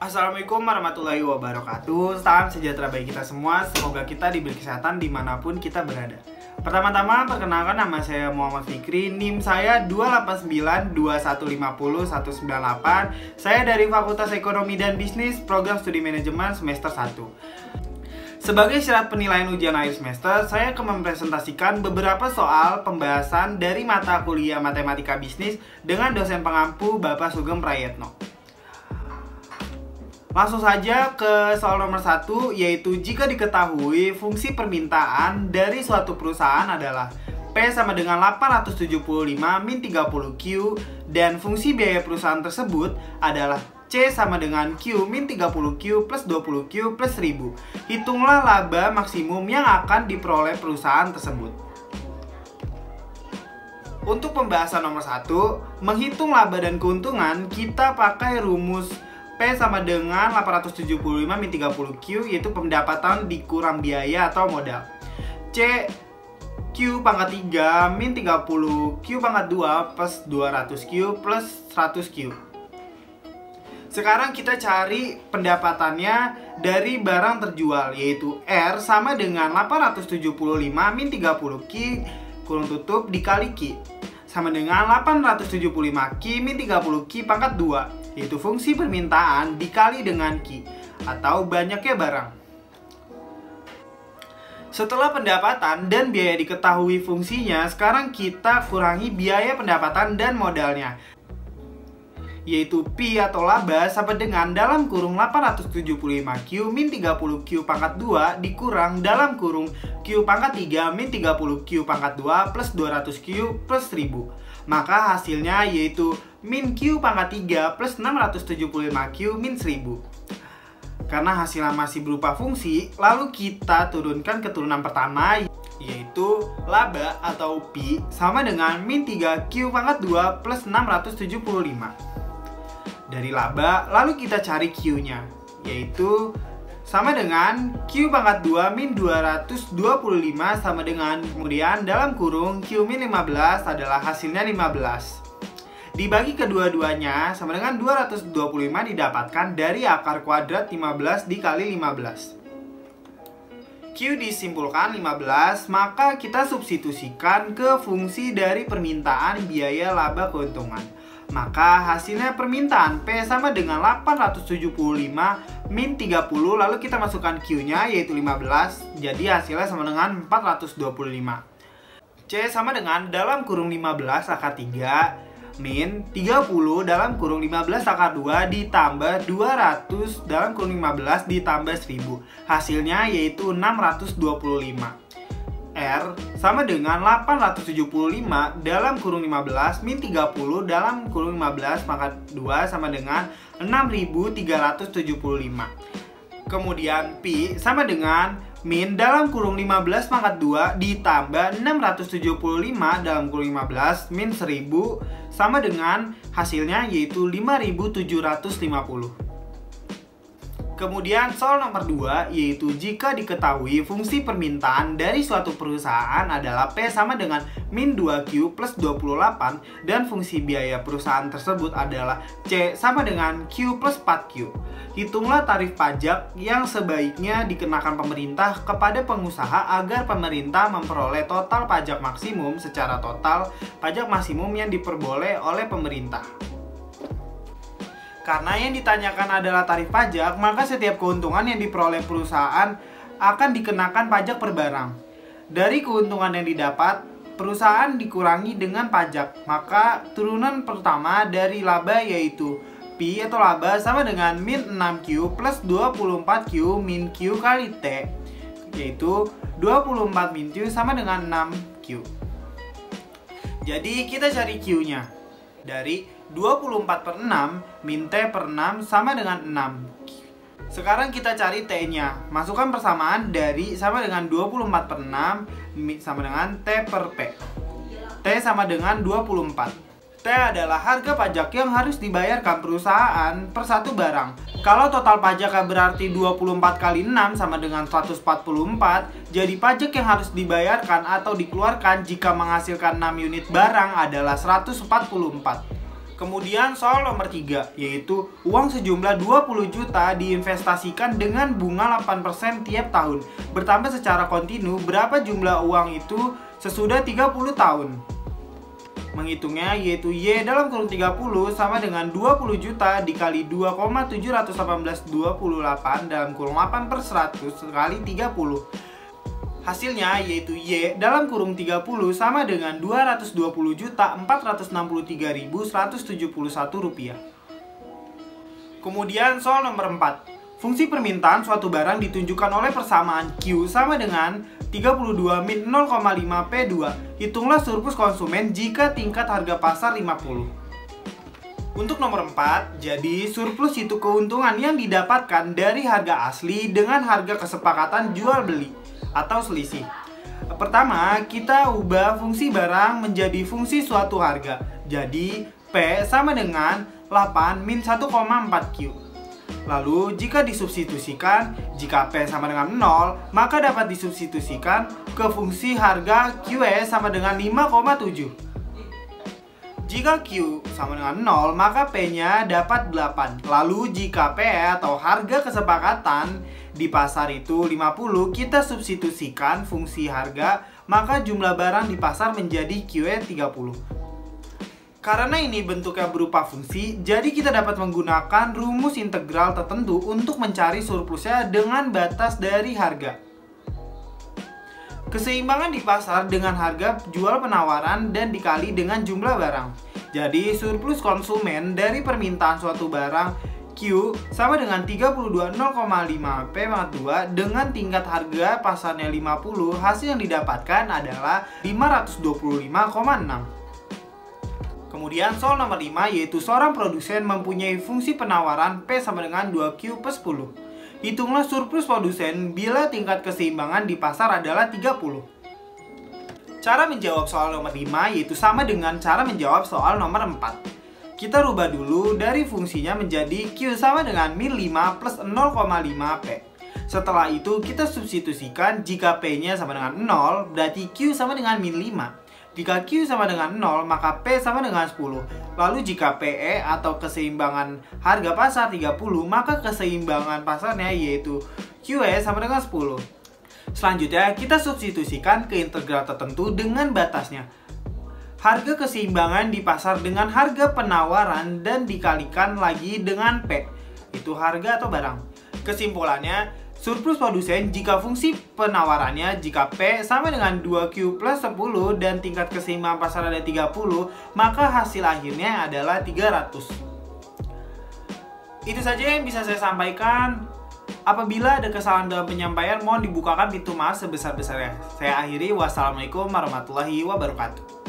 Assalamualaikum warahmatullahi wabarakatuh. Salam sejahtera bagi kita semua. Semoga kita diberi kesehatan dimanapun kita berada. Pertama-tama perkenalkan, nama saya Muhammad Fikri. NIM saya 2892150 198. Saya dari Fakultas Ekonomi dan Bisnis, Program Studi Manajemen semester 1. Sebagai syarat penilaian ujian akhir semester, saya akan mempresentasikan beberapa soal pembahasan dari mata kuliah Matematika Bisnis dengan dosen pengampu Bapak Sugeng Prayetno. Langsung saja ke soal nomor 1, yaitu jika diketahui fungsi permintaan dari suatu perusahaan adalah P sama dengan 875 min 30Q dan fungsi biaya perusahaan tersebut adalah C sama dengan Q min 30Q plus 20Q plus 1000. Hitunglah laba maksimum yang akan diperoleh perusahaan tersebut. Untuk pembahasan nomor 1, menghitung laba dan keuntungan, kita pakai rumus P sama dengan 875 min 30Q, yaitu pendapatan dikurang biaya atau modal. C Q pangkat 3 min 30 Q pangkat 2 plus 200Q plus 100Q. Sekarang kita cari pendapatannya dari barang terjual, yaitu R sama dengan 875 min 30Q kurung tutup dikali Q sama dengan 875Q min 30Q pangkat 2, yaitu fungsi permintaan dikali dengan Q atau banyaknya barang. Setelah pendapatan dan biaya diketahui fungsinya, sekarang kita kurangi biaya pendapatan dan modalnya, yaitu P atau laba sama dengan dalam kurung 875Q min 30Q pangkat 2 dikurang dalam kurung Q pangkat 3 min 30Q pangkat 2 plus 200Q plus 1000. Maka hasilnya yaitu min Q pangkat 3 plus 675Q min 1000. Karena hasilnya masih berupa fungsi, lalu kita turunkan ke turunan pertama, yaitu laba atau P sama dengan min 3Q pangkat 2 plus 675. Dari laba, lalu kita cari Q-nya, yaitu sama dengan Q pangkat 2 min 225 sama dengan, kemudian dalam kurung Q min 15 adalah hasilnya 15. Dibagi kedua-duanya sama dengan 225 didapatkan dari akar kuadrat 15 dikali 15. Q disimpulkan 15, maka kita substitusikan ke fungsi dari permintaan biaya laba keuntungan. Maka hasilnya permintaan P sama dengan 875 min 30, lalu kita masukkan Q-nya yaitu 15, jadi hasilnya sama dengan 425. C sama dengan dalam kurung 15 akar 3 min 30 dalam kurung 15 akar 2 ditambah 200 dalam kurung 15 ditambah 1000. Hasilnya yaitu 625. R sama dengan 875 dalam kurung 15 min 30 dalam kurung 15 pangkat 2 sama dengan 6375. Kemudian P sama dengan min dalam kurung 15 pangkat 2 ditambah 675 dalam kurung 15 min 1000 sama dengan hasilnya yaitu 5750. Kemudian soal nomor 2, yaitu jika diketahui fungsi permintaan dari suatu perusahaan adalah P sama dengan min 2Q plus 28 dan fungsi biaya perusahaan tersebut adalah C sama dengan Q plus 4Q. Hitunglah tarif pajak yang sebaiknya dikenakan pemerintah kepada pengusaha agar pemerintah memperoleh total pajak maksimum secara total pajak maksimum yang diperboleh oleh pemerintah. Karena yang ditanyakan adalah tarif pajak, maka setiap keuntungan yang diperoleh perusahaan akan dikenakan pajak per barang. Dari keuntungan yang didapat, perusahaan dikurangi dengan pajak. Maka turunan pertama dari laba yaitu P atau laba sama dengan min 6Q plus 24Q min Q kali T, yaitu 24 min Q sama dengan 6Q. Jadi kita cari Q-nya. Dari 24 per 6 min T per 6 sama dengan 6. Sekarang kita cari T-nya. Masukkan persamaan dari sama dengan 24 per 6 sama dengan T per P. T sama dengan 24. T adalah harga pajak yang harus dibayarkan perusahaan per satu barang. Kalau total pajaknya berarti 24 kali 6 sama dengan 144, jadi pajak yang harus dibayarkan atau dikeluarkan jika menghasilkan 6 unit barang adalah 144. Kemudian soal nomor 3, yaitu uang sejumlah 20 juta diinvestasikan dengan bunga 8% tiap tahun. Bertambah secara kontinu, berapa jumlah uang itu sesudah 30 tahun? Menghitungnya yaitu Y dalam kurung 30 sama dengan 20 juta dikali 2,71828 dalam kurung 8 per 100 kali 30. Hasilnya yaitu Y dalam kurung 30 sama dengan 220.463.171 rupiah. Kemudian soal nomor 4. Fungsi permintaan suatu barang ditunjukkan oleh persamaan Q sama dengan 32 min 0,5 P2. Hitunglah surplus konsumen jika tingkat harga pasar 50. Untuk nomor 4, jadi surplus itu keuntungan yang didapatkan dari harga asli dengan harga kesepakatan jual beli atau selisih. Pertama, kita ubah fungsi barang menjadi fungsi suatu harga. Jadi, P sama dengan 8 min 1,4 Q. Lalu, jika disubstitusikan, jika P sama dengan 0, maka dapat disubstitusikan ke fungsi harga QE sama dengan 5,7. Jika Q sama dengan 0, maka P-nya dapat 8. Lalu, jika P atau harga kesepakatan di pasar itu 50, kita substitusikan fungsi harga, maka jumlah barang di pasar menjadi QE 30. Karena ini bentuknya berupa fungsi, jadi kita dapat menggunakan rumus integral tertentu untuk mencari surplusnya dengan batas dari harga. Keseimbangan di pasar dengan harga jual penawaran dan dikali dengan jumlah barang. Jadi surplus konsumen dari permintaan suatu barang Q sama dengan 32,05 P/2 dengan tingkat harga pasarnya 50, hasil yang didapatkan adalah 525,6. Kemudian soal nomor 5, yaitu seorang produsen mempunyai fungsi penawaran P sama dengan 2Q per 10. Hitunglah surplus produsen bila tingkat keseimbangan di pasar adalah 30. Cara menjawab soal nomor 5 yaitu sama dengan cara menjawab soal nomor 4. Kita rubah dulu dari fungsinya menjadi Q sama dengan min 5 plus 0,5 P. Setelah itu kita substitusikan jika P-nya sama dengan 0, berarti Q sama dengan min 5. Jika Q sama dengan 0, maka P sama dengan 10. Lalu jika PE atau keseimbangan harga pasar 30, maka keseimbangan pasarnya yaitu QE sama dengan 10. Selanjutnya kita substitusikan ke integral tertentu dengan batasnya. Harga keseimbangan di pasar dengan harga penawaran dan dikalikan lagi dengan P. Itu harga atau barang. Kesimpulannya, surplus produsen jika fungsi penawarannya jika P sama dengan 2Q plus 10 dan tingkat keseimbangan pasar ada 30, maka hasil akhirnya adalah 300. Itu saja yang bisa saya sampaikan. Apabila ada kesalahan dalam penyampaian, mohon dibukakan pintu maaf sebesar-besarnya. Saya akhiri, wassalamualaikum warahmatullahi wabarakatuh.